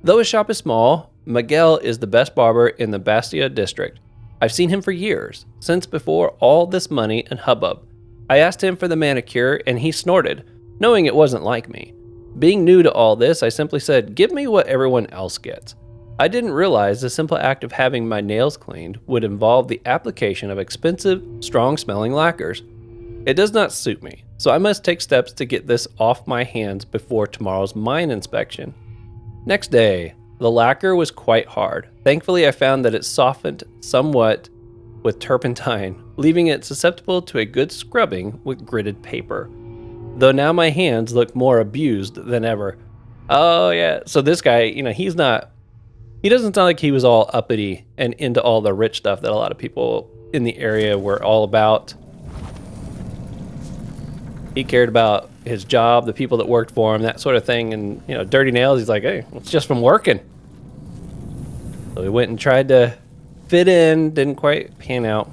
though his shop is small, Miguel is the best barber in the Bastia district. I've seen him for years, since before all this money and hubbub. I asked him for the manicure and he snorted, knowing it wasn't like me. Being new to all this, I simply said, give me what everyone else gets. I didn't realize the simple act of having my nails cleaned would involve the application of expensive, strong-smelling lacquers. It does not suit me, so I must take steps to get this off my hands before tomorrow's mine inspection. Next day, the lacquer was quite hard. Thankfully, I found that it softened somewhat with turpentine, leaving it susceptible to a good scrubbing with gritted paper. Though now my hands look more abused than ever. Oh yeah, so this guy, he doesn't sound like he was all uppity and into all the rich stuff that a lot of people in the area were all about. He cared about his job, the people that worked for him, that sort of thing. And, dirty nails, he's like, hey, it's just from working. So he went and tried to fit in, didn't quite pan out.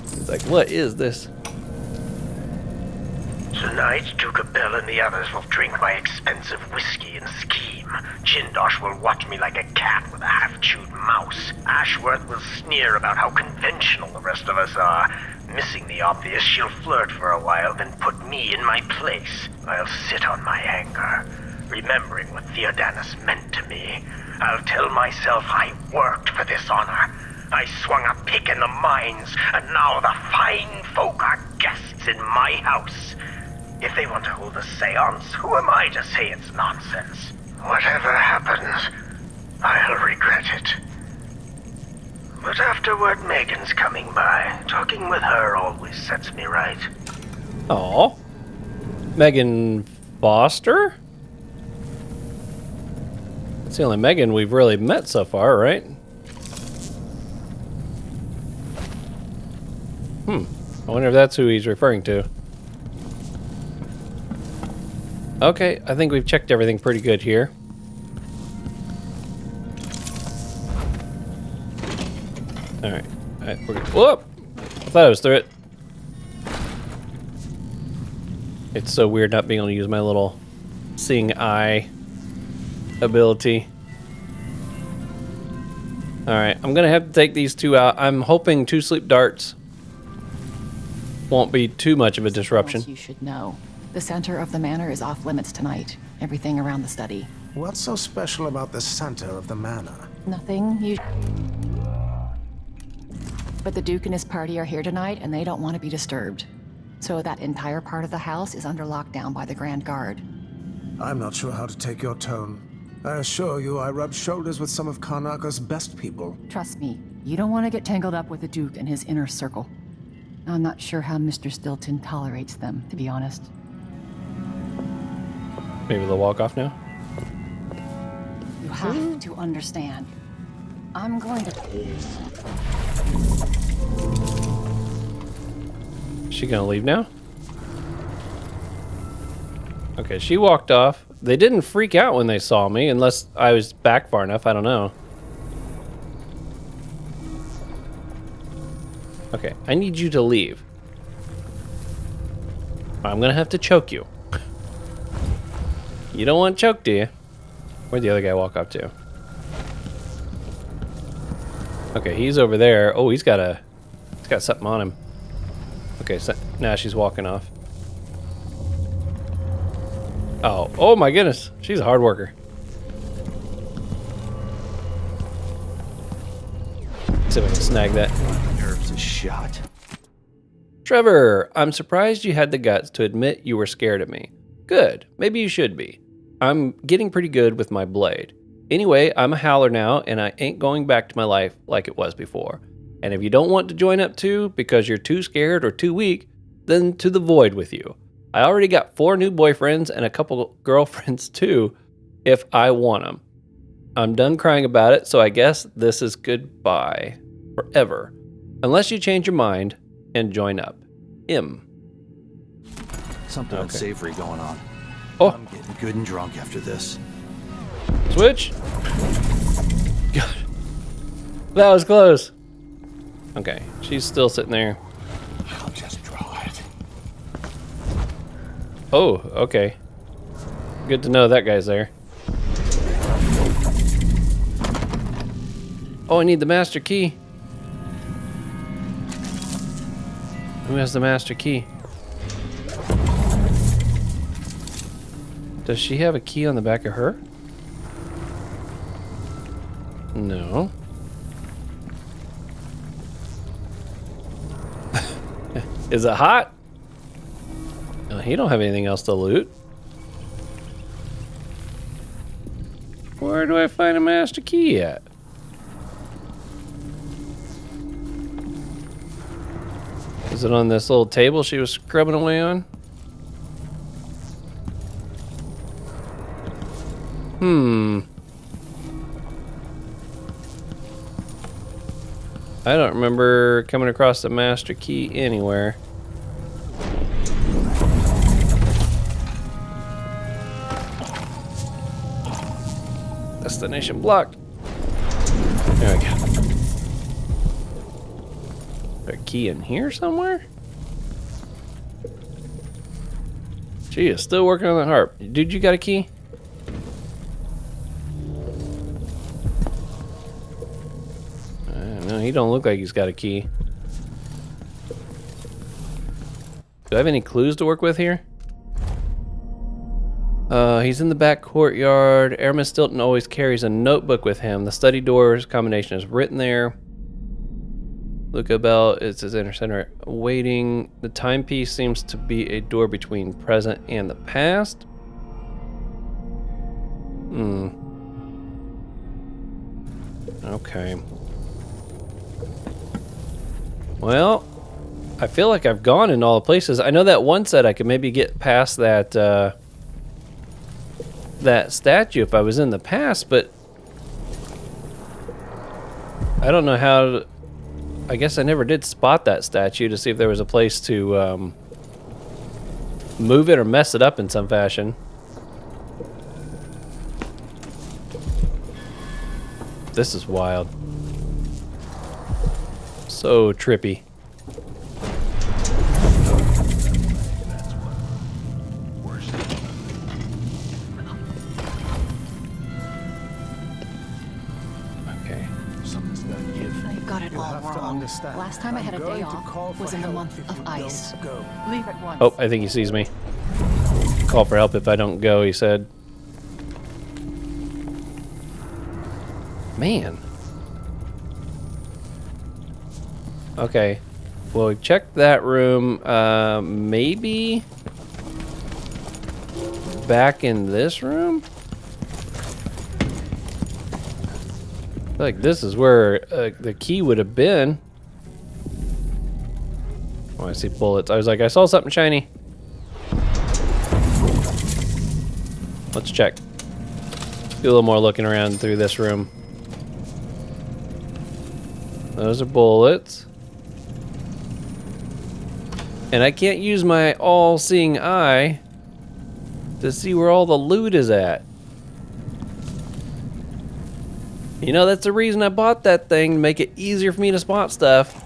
He's like, what is this? Tonight, Duke Abel and the others will drink my expensive whiskey and scheme. Jindosh will watch me like a cat with a half-chewed mouse. Ashworth will sneer about how conventional the rest of us are. Missing the obvious, she'll flirt for a while, then put me in my place. I'll sit on my anger, remembering what Theodanis meant to me. I'll tell myself I worked for this honor. I swung a pick in the mines, and now the fine folk are guests in my house. If they want to hold a seance, who am I to say it's nonsense? Whatever happens, I'll regret it. But afterward, Megan's coming by. Talking with her always sets me right. Aw. Megan Foster? That's the only Megan we've really met so far, right? I wonder if that's who he's referring to. Okay, I think we've checked everything pretty good here. Alright, we're good. Whoop! I thought I was through it. It's so weird not being able to use my little seeing eye ability. Alright, I'm gonna have to take these two out. I'm hoping 2 sleep darts won't be too much of a disruption. You should know. The center of the manor is off limits tonight. Everything around the study. What's so special about the center of the manor? Nothing. But the Duke and his party are here tonight, and they don't want to be disturbed. So that entire part of the house is under lockdown by the Grand Guard. I'm not sure how to take your tone. I assure you I rub shoulders with some of Karnaka's best people. Trust me, you don't want to get tangled up with the Duke and his inner circle. I'm not sure how Mr. Stilton tolerates them, to be honest. Maybe they'll walk off now? You have to understand. I'm going to... Is she gonna leave now? Okay, she walked off. They didn't freak out when they saw me, unless I was back far enough, I don't know. Okay, I need you to leave. I'm gonna have to choke you. You don't want choked, do you? Where'd the other guy walk up to? Okay, he's over there. Oh, he's got something on him. Okay, so now she's walking off. Oh my goodness. She's a hard worker. Let's see if I can snag that. Nerves shot. Trevor, I'm surprised you had the guts to admit you were scared of me. Good, maybe you should be. I'm getting pretty good with my blade. Anyway, I'm a howler now, and I ain't going back to my life like it was before. And if you don't want to join up too, because you're too scared or too weak, then to the void with you. I already got 4 new boyfriends and a couple girlfriends too, if I want them. I'm done crying about it, so I guess this is goodbye. Forever. Unless you change your mind and join up. M. Something unsavory going on. Oh. I'm getting good and drunk after this. Switch. God. That was close. Okay, she's still sitting there. I'll just draw it. Oh, okay. Good to know that guy's there. Oh, I need the master key. Who has the master key? Does she have a key on the back of her? No. Is it hot? No, he don't have anything else to loot. Where do I find a master key at? Is it on this little table she was scrubbing away on? I don't remember coming across the master key anywhere. Destination blocked. There we go. Is there a key in here somewhere? She is still working on the harp. Dude, you got a key? No, he don't look like he's got a key. Do I have any clues to work with here? He's in the back courtyard. Aramis Stilton always carries a notebook with him. The study door's combination is written there. Look about, it says enter center. Waiting. The timepiece seems to be a door between present and the past. Okay. Well, I feel like I've gone in all the places. I know that one said I could maybe get past that that statue if I was in the past, but I don't know how to, I guess I never did spot that statue to see if there was a place to move it or mess it up in some fashion. This is wild. So trippy. Last time I had a day off was in the month of ice. Leave at once. Oh, I think he sees me. Call for help if I don't go, he said. Man. Okay. Well, we checked that room. Maybe back in this room? I feel like this is where the key would have been. Oh, I see bullets. I was like, I saw something shiny. Let's check. Do a little more looking around through this room. Those are bullets. And I can't use my all-seeing eye to see where all the loot is at. You know, that's the reason I bought that thing, to make it easier for me to spot stuff.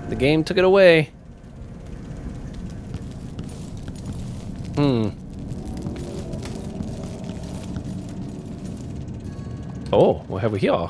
The game took it away. Oh, what have we here?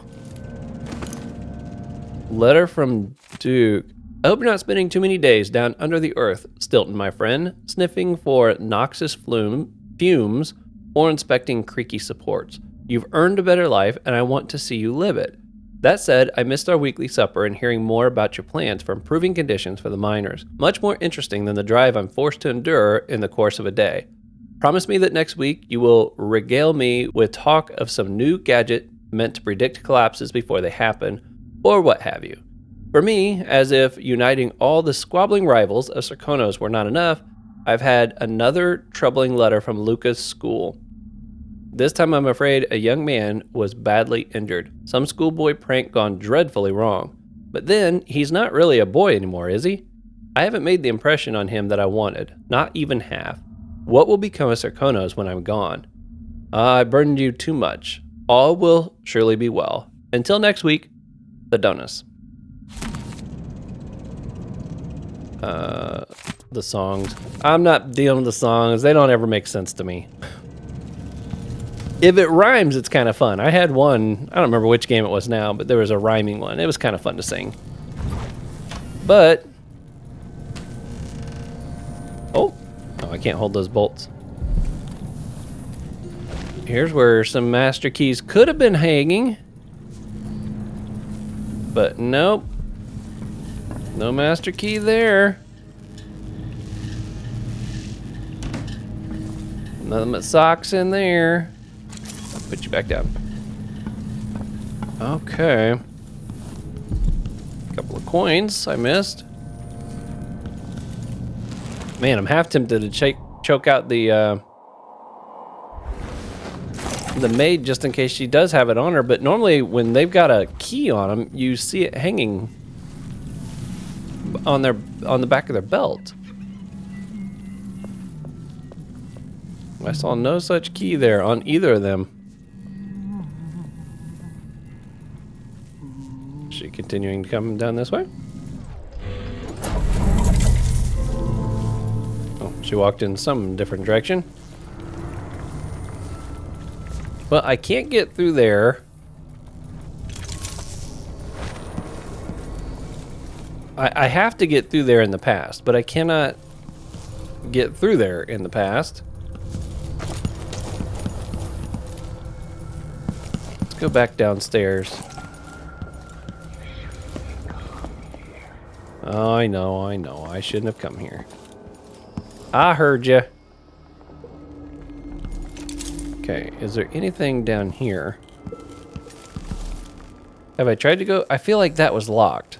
Letter from Duke. I hope you're not spending too many days down under the earth, Stilton, my friend, sniffing for noxious fumes or inspecting creaky supports. You've earned a better life, and I want to see you live it. That said, I missed our weekly supper and hearing more about your plans for improving conditions for the miners. Much more interesting than the drive I'm forced to endure in the course of a day. Promise me that next week you will regale me with talk of some new gadget meant to predict collapses before they happen, or what have you. For me, as if uniting all the squabbling rivals of Serkonos were not enough, I've had another troubling letter from Luca's school. This time I'm afraid a young man was badly injured. Some schoolboy prank gone dreadfully wrong. But then, he's not really a boy anymore, is he? I haven't made the impression on him that I wanted, not even half. What will become of Serkonos when I'm gone? I burdened you too much. All will surely be well. Until next week, the Donuts. The songs. I'm not dealing with the songs. They don't ever make sense to me. If it rhymes, it's kind of fun. I had one, I don't remember which game it was now, but there was a rhyming one. It was kind of fun to sing. But... Oh, I can't hold those bolts. Here's where some master keys could have been hanging. But nope. No master key there. Nothing but socks in there. I'll put you back down. Okay. Couple of coins I missed. Man, I'm half tempted to choke out the maid just in case she does have it on her, but normally when they've got a key on them, you see it hanging on the back of their belt. I saw no such key there on either of them. Is she continuing to come down this way? Oh, she walked in some different direction. Well, I can't get through there. I have to get through there in the past, but I cannot get through there in the past. Let's go back downstairs. Oh, I know. I shouldn't have come here. I heard you. Okay, is there anything down here? Have I tried to go? I feel like that was locked.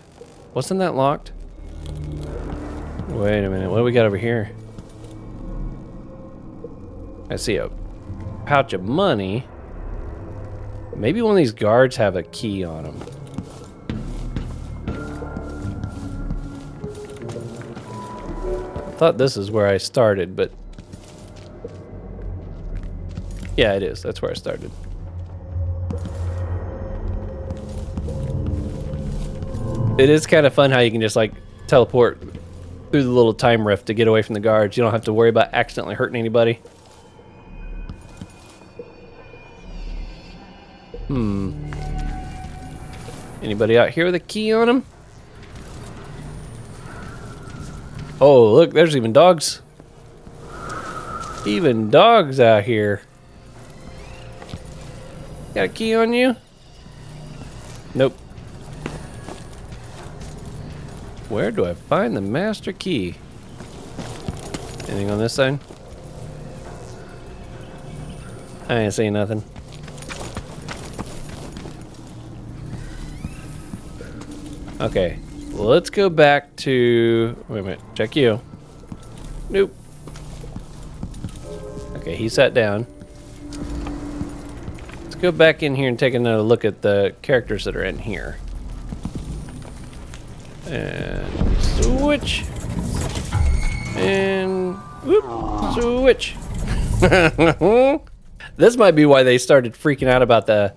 Wasn't that locked? Wait a minute, what do we got over here? I see a pouch of money. Maybe one of these guards have a key on them. I thought this is where I started, but... Yeah, it is. That's where I started. It is kind of fun how you can just like teleport through the little time rift to get away from the guards. You don't have to worry about accidentally hurting anybody. Anybody out here with a key on them? Oh, look, there's even dogs. Even dogs out here. Got a key on you? Nope. Where do I find the master key? Anything on this side? I ain't seeing nothing. Okay, well, let's go back to... Wait a minute, check you. Nope. Okay, he sat down. Let's go back in here and take another look at the characters that are in here. And switch. And whoop, switch. This might be why they started freaking out about the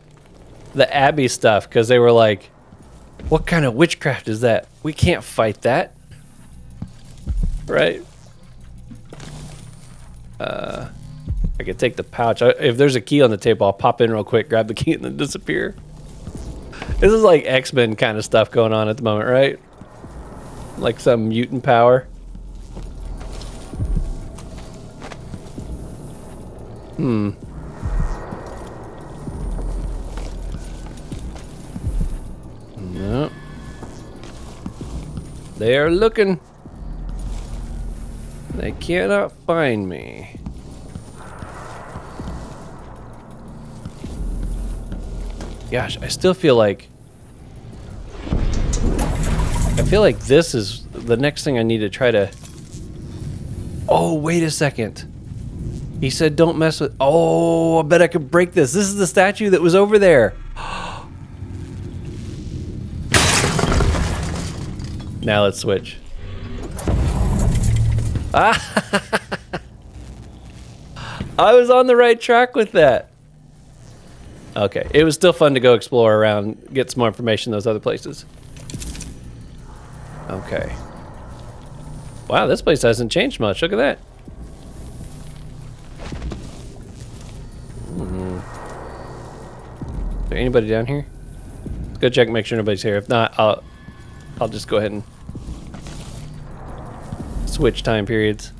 Abbey stuff, because they were like, what kind of witchcraft is that? We can't fight that. Right? I could take the pouch. If there's a key on the table, I'll pop in real quick, grab the key, and then disappear. This is like X-Men kind of stuff going on at the moment, right? Like some mutant power. They are looking. They cannot find me. Gosh, I still feel like... I feel like this is the next thing I need to try to... Oh, wait a second. He said don't mess with... Oh, I bet I could break this. This is the statue that was over there. Now let's switch. Ah! I was on the right track with that. Okay, it was still fun to go explore around, get some more information in those other places. Okay. Wow, this place hasn't changed much. Look at that. Is there anybody down here? Let's go check and make sure nobody's here. If not, I'll just go ahead and switch time periods.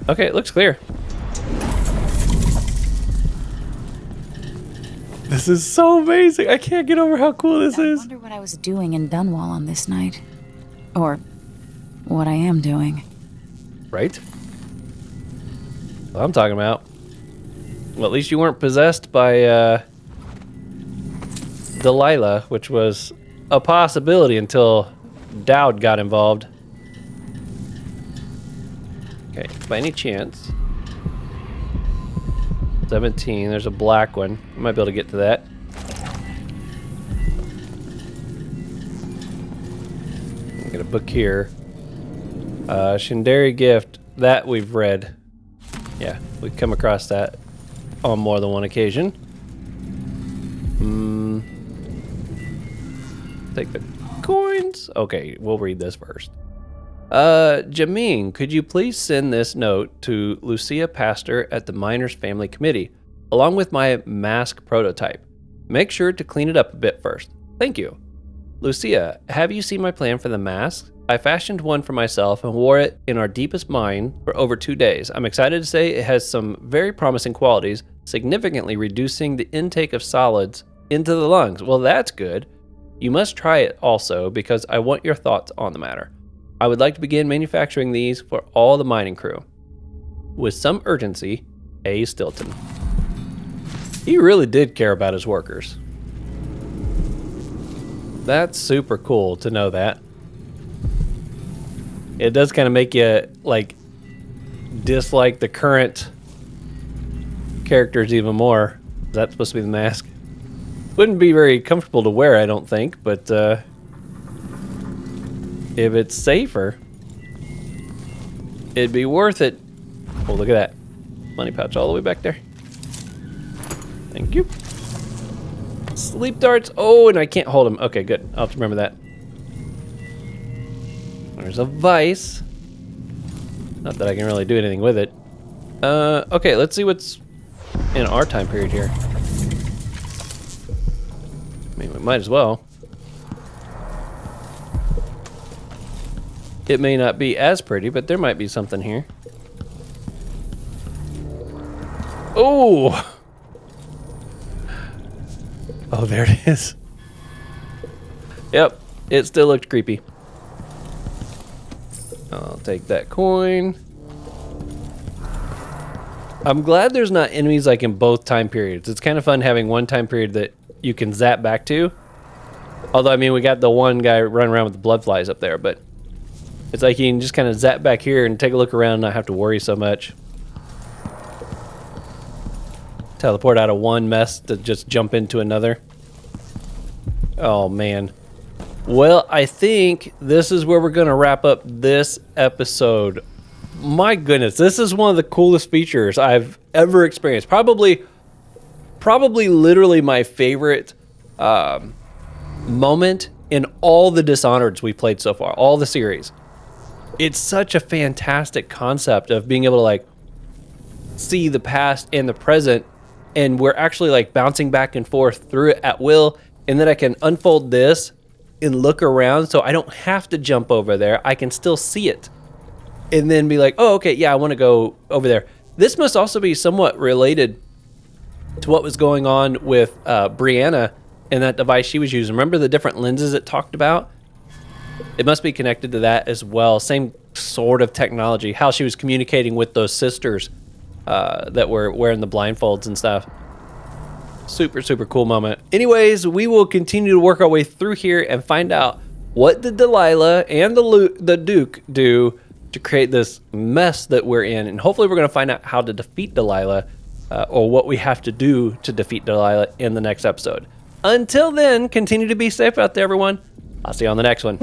Okay, it looks clear. This is so amazing. I can't get over how cool this is. I wonder what I was doing in Dunwall on this night. Or what I am doing. Right? What I'm talking about. Well, at least you weren't possessed by Delilah, which was a possibility until Dowd got involved. Okay, by any chance. 17, there's a black one. I might be able to get to that. Get a book here. Shindari gift, that we've read. Yeah, we've come across that on more than one occasion. Take the coins. Okay, we'll read this first. Jameen, could you please send this note to Lucia Pastor at the Miners Family Committee, along with my mask prototype. Make sure to clean it up a bit first. Thank you. Lucia, have you seen my plan for the mask? I fashioned one for myself and wore it in our deepest mine for over 2 days. I'm excited to say it has some very promising qualities, significantly reducing the intake of solids into the lungs. Well, that's good. You must try it also because I want your thoughts on the matter. I would like to begin manufacturing these for all the mining crew. With some urgency, A. Stilton. He really did care about his workers. That's super cool to know that. It does kind of make you, like, dislike the current characters even more. Is that supposed to be the mask? Wouldn't be very comfortable to wear, I don't think, but if it's safer, it'd be worth it. Oh, look at that. Money pouch all the way back there. Thank you. Sleep darts. Oh, and I can't hold them. Okay, good. I'll have to remember that. There's a vice. Not that I can really do anything with it. Okay, let's see what's in our time period here. I mean, we might as well. It may not be as pretty, but there might be something here. Oh! Oh, there it is. Yep, it still looked creepy. I'll take that coin. I'm glad there's not enemies like in both time periods. It's kind of fun having one time period that you can zap back to. Although, I mean, we got the one guy running around with the blood flies up there, but it's like you can just kind of zap back here and take a look around and not have to worry so much. Teleport out of one mess to just jump into another. Oh, man. Well, I think this is where we're going to wrap up this episode. My goodness, this is one of the coolest features I've ever experienced. Probably literally my favorite moment in all the Dishonoreds we've played so far, all the series. It's such a fantastic concept of being able to, like, see the past and the present, and we're actually, like, bouncing back and forth through it at will, and then I can unfold this and look around so I don't have to jump over there. I can still see it and then be like, oh, okay, yeah, I want to go over there. This must also be somewhat related to what was going on with Brianna and that device she was using. Remember the different lenses it talked about? It must be connected to that as well. Same sort of technology, how she was communicating with those sisters that were wearing the blindfolds and stuff. Super, super cool moment. Anyways, we will continue to work our way through here and find out what did Delilah and the Duke do to create this mess that we're in. And hopefully we're going to find out how to defeat Delilah or what we have to do to defeat Delilah in the next episode. Until then, continue to be safe out there, everyone. I'll see you on the next one.